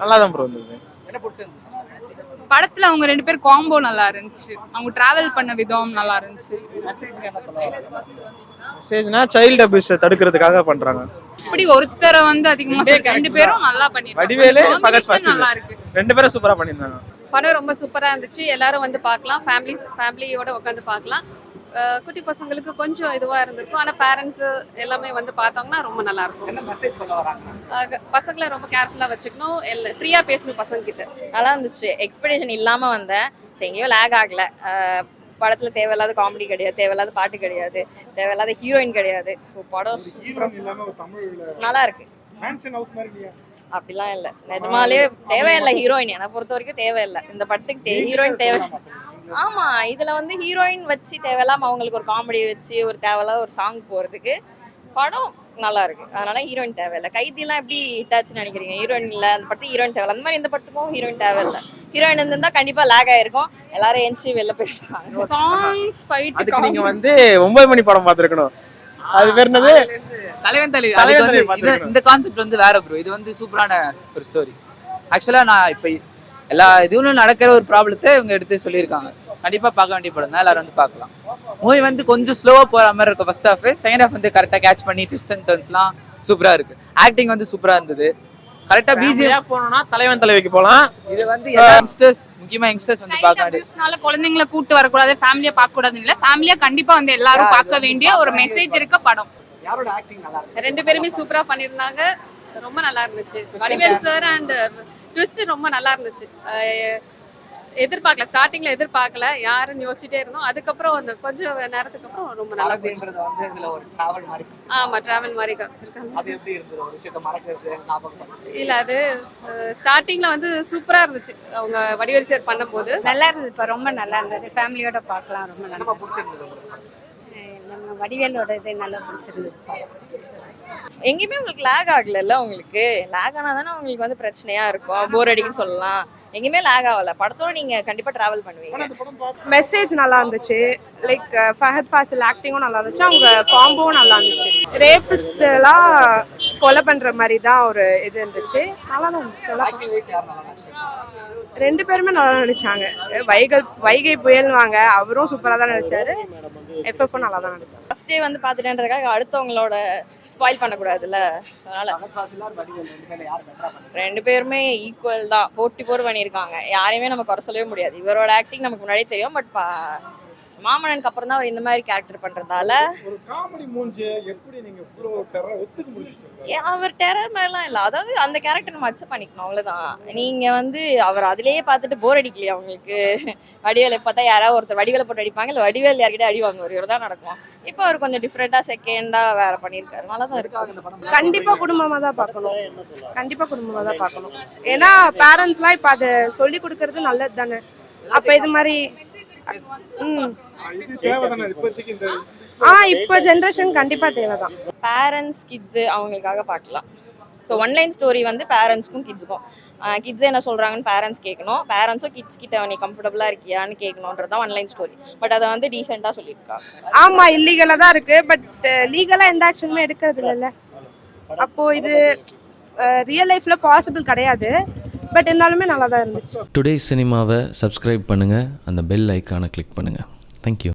நல்லா தான் ப்ரோ இருந்தது. என்ன பிடிச்சிருந்துச்சு? படத்துல அவங்க 2 பேர் காம்போ நல்லா இருந்துச்சு. அவங்க டிராவல் பண்ண விதம் நல்லா இருந்துச்சு. மெசேஜ் என்ன சொல்ல வராங்க? மெசேஜ்னா சைல்டு அபியூஸ் தடுக்கிறதுக்காக பண்றாங்க. இப்படி ஒருத்தரை வந்து அதிகமா 2 பேரும் நல்லா பண்ணிருக்காங்க. வடிவேலு பகத் ஃபாசில் நல்லா இருக்கு. 2 பேரும் சூப்பரா பண்ணிருந்தாங்க. படம் ரொம்ப சூப்பரா இருந்துச்சு. எல்லாரும் வந்து பார்க்கலாம். ஃபேமிலியோட உட்காந்து பார்க்கலாம். குட்டி பசங்களுக்கு கொஞ்சம் இதுவா இருந்திருக்கும். ஆனா பேரண்ட்ஸ் எல்லாமே வந்து பார்த்தாங்கன்னா ரொம்ப நல்லா இருக்கும். என்ன மெசேஜ் சொல்ல வராங்க? பசங்களை ரொம்ப கேர்ஃபுல்லா வச்சுக்கணும். ஃப்ரீயா பேசணும் பசங்க கிட்ட. நல்லா இருந்துச்சு. எக்ஸ்பெக்டேஷன் இல்லாம வந்தேன். எங்கேயோ லேக் ஆகல. படத்துல தேவையில்லாத காமெடி கிடையாது, தேவையில்லாத பாட்டு கிடையாது, தேவையில்லாத ஹீரோயின் கிடையாது. ஸோ படம் நல்லா இருக்கு. அப்படிலாம் இல்லை, நிஜமாலே தேவையில்லை ஹீரோயின். என்னை பொறுத்த வரைக்கும் தேவையில்லை இந்த படத்துக்கு. ஹீரோயின் தேவை. ஆமா, இதுல வந்து ஹீரோயின் வச்சு தேவையில்லாம அவங்களுக்கு ஒரு காமெடி வச்சு ஒரு தேவையில்லாத ஒரு சாங் போறதுக்கு படம் நல்லா இருக்கு. அதனால ஹீரோயின் தேவையில்லை. கைதிலாம் எப்படி ஹிட்டாச்சுன்னு நினைக்கிறீங்க? ஹீரோயின் இல்லை, அந்த படத்துக்கு ஹீரோயின் தேவையில்லை. அந்த மாதிரி இந்த படத்துக்கும் ஹீரோயின் தேவையில்லை. ஹீரோயின் இருந்தா கண்டிப்பா லேக் ஆயிருக்கும். எல்லாரும் எஞ்சி வெளில போயிருக்காங்க. சாங்ஸ் ஃபைட் அதுக்கு நீங்க வந்து 9 மணி படம் பார்த்திருக்கணும். அது பேர் என்னது? தலைவன் தலை. இந்த கான்செப்ட் வந்து வேற ப்ரோ. இது வந்து சூப்பரான ஒரு ஸ்டோரி. ஆக்சுவலா நான் இப்ப எல்லா இதுவும் நடக்கிற ஒரு ப்ராப்ளத்தை இவங்க எடுத்து சொல்லியிருக்காங்க. கண்டிப்பா பார்க்க வேண்டிய படம் தான். எல்லாரும் வந்து பார்க்கலாம். மூவி வந்து கொஞ்சம் ஸ்லோவா போற மாதிரி இருக்கும் ஃபர்ஸ்ட் ஹாஃப். செகண்ட் ஹாஃப் வந்து கரெக்டா கேட்ச் பண்ணி ட்விஸ்ட் அண்ட் டர்ன்ஸ்லாம் சூப்பரா இருக்கு. ஆக்டிங் வந்து சூப்பரா இருந்தது. கரெக்டா பிஜிஎம் போனோம்னா தலைவன் தலைவிக்கு போலாம். இது வந்து எல்லா யங்ஸ்டர்ஸ், முக்கியமா யங்ஸ்டர்ஸ் வந்து பார்க்க வேண்டிய. குழந்தைங்களை கூட்டு வரக்கூடாது, ஃபேமிலியா பார்க்க கூடாதுன்னு இல்ல, ஃபேமிலியா கண்டிப்பா வந்து எல்லாரும் பார்க்க வேண்டிய ஒரு மெசேஜ் இருக்க படம். யாரோட ஆக்டிங் நல்லா இருக்கு? 2 பேருமே சூப்பரா பண்ணிருந்தாங்க. ரொம்ப நல்லா இருந்துச்சு. வடிவேல் சார் அண்ட் ட்விஸ்ட் ரொம்ப நல்லா இருந்துச்சு. எதிர்பார்க்கல, ஸ்டார்டிங்ல எதிர்பார்க்கல, யாருன்னு யோசிச்சுட்டே இருந்தோம். அதுக்கப்புறம் அந்த கொஞ்சம் நேரத்துக்கு அப்புறம் ரொம்ப நல்லா இருந்துச்சு. வந்து இதுல ஒரு டிராவல் மாதிரி. ஆமா, டிராவல் மாதிரி காமிச்சிருக்காங்க. அது எப்படி இருந்தது? ஒரு விஷயத்தை மறக்கிறது, ஞாபகம் இல்ல, அது ஸ்டார்டிங்ல வந்து சூப்பரா இருந்துச்சு. அவங்க வடிவேல் சார் பண்ணும்போது நல்லா இருந்தது. இப்போ ரொம்ப நல்லா இருந்தது. ஃபேமிலியோட பார்க்கலாம். ரொம்ப நல்லா பிடிச்சிருந்தது. நம்ம வடிவேலோட இது நல்லா பிடிச்சிருந்தது. எங்கேயுமே உங்களுக்கு லேக் ஆகல. உங்களுக்கு லேக் ஆனா தானே உங்களுக்கு வந்து பிரச்சனையா இருக்கும். போர் அடிக்குன்னு சொல்லலாம். எங்கேயுமே லேக் ஆகல. படத்தோட நீங்க கண்டிப்பா டிராவல் பண்ணுவீங்க. மெசேஜ் நல்லா இருந்துச்சு. லைக் ஃபஹத் ஃபாசில் ஆக்டிங்கும் நல்லா இருந்துச்சு. அவங்க காம்போவும் நல்லா இருந்துச்சு. ரேபிஸ்ட்லாம் கொலை பண்ற மாதிரி தான் ஒரு இது இருந்துச்சு. நல்லா தான் இருந்துச்சு. 2 பேருமே நல்லா நடிச்சாங்க. வைகை புயல்வாங்க, அவரும் சூப்பரா தான் நடிச்சாரு. எஃப்எஃப்பும் நல்லா தான் நடிச்சாங்க. ஃபர்ஸ்ட் டே வந்து பார்த்துட்டேன்றதுக்காக அடுத்தவங்களோட ஸ்பாயில் பண்ணக்கூடாதுல்ல. அதனால 2 பேருமே ஈக்குவல் தான். போட்டி போர் பண்ணியிருக்காங்க. யாரையுமே நம்ம குறை சொல்லவே முடியாது. இவரோட ஆக்டிங் நமக்கு முன்னாடியே தெரியும். பட் மாமன்னனுக்கு அப்புறம் தான் அவர் இந்த மாதிரி கேரக்டர் பண்றதால ஒரு காமெடி மூஞ்சி எப்படி நீங்க இவ்ளோ டெரர் ஒத்துக்க முடியுது? அவர் டெரர் மாதிரிலாம் இல்லை. அதாவது அந்த கேரக்டர் நம்ம அக்செப்ட் பண்ணிக்கணும், அவ்வளோதான். நீங்க வந்து அவர் அதிலேயே பார்த்துட்டு போர் அடிக்கலையா உங்களுக்கு? வடிவேலை பார்த்தா யாராவது ஒருத்தர் வடிவேலை போட்டு அடிப்பாங்க, இல்லை வடிவேல் யார்கிட்ட அடி வாங்குவார். இவர் தான் நடக்கும். இப்போ அவர் கொஞ்சம் டிஃப்ரெண்டா செகண்டா வேற பண்ணியிருக்காரு. நல்லா தான் இருக்கு. கண்டிப்பா குடும்பமா தான் பார்க்கணும். கண்டிப்பா குடும்பமா தான் பார்க்கணும். ஏன்னா பேரண்ட்ஸ்லாம் இப்போ அதை சொல்லி கொடுக்கறது நல்லது தானே. அப்ப இது மாதிரி இப்போ ஜென்ரேஷன் கண்டிப்பா தேவைதான். பேரண்ட்ஸ் கிட்ஸ் அவங்களுக்காக பார்க்கலாம். ஸோ ஒன்லைன் ஸ்டோரி வந்து பேரண்ட்ஸ்க்கும் கிட்ஸுக்கும். கிட்ஸ் என்ன சொல்றாங்கன்னு பேரண்ட்ஸ் கேட்கணும். பேரண்ட்ஸும் கிட்ஸ் கிட்ட நீ கம்ஃபர்டபுளா இருக்கியான்னு கேட்கணுன்றதான் ஒன்லைன் ஸ்டோரி. பட் அதை வந்து டீசெண்டா சொல்லியிருக்காங்க. ஆமா, இல்லீகலா தான் இருக்கு. பட் லீகலா எந்த ஆக்ஷனுமே எடுக்கிறது இல்லைல்ல. அப்போ இது ரியல் லைஃப்ல பாசிபிள் கிடையாது. பட் இருந்தாலுமே நல்லா தான் இருந்துச்சு. டுடே சினிமாவை சப்ஸ்கிரைப் பண்ணுங்கள், அந்த பெல் ஐக்கானை கிளிக் பண்ணுங்கள். தேங்க்யூ.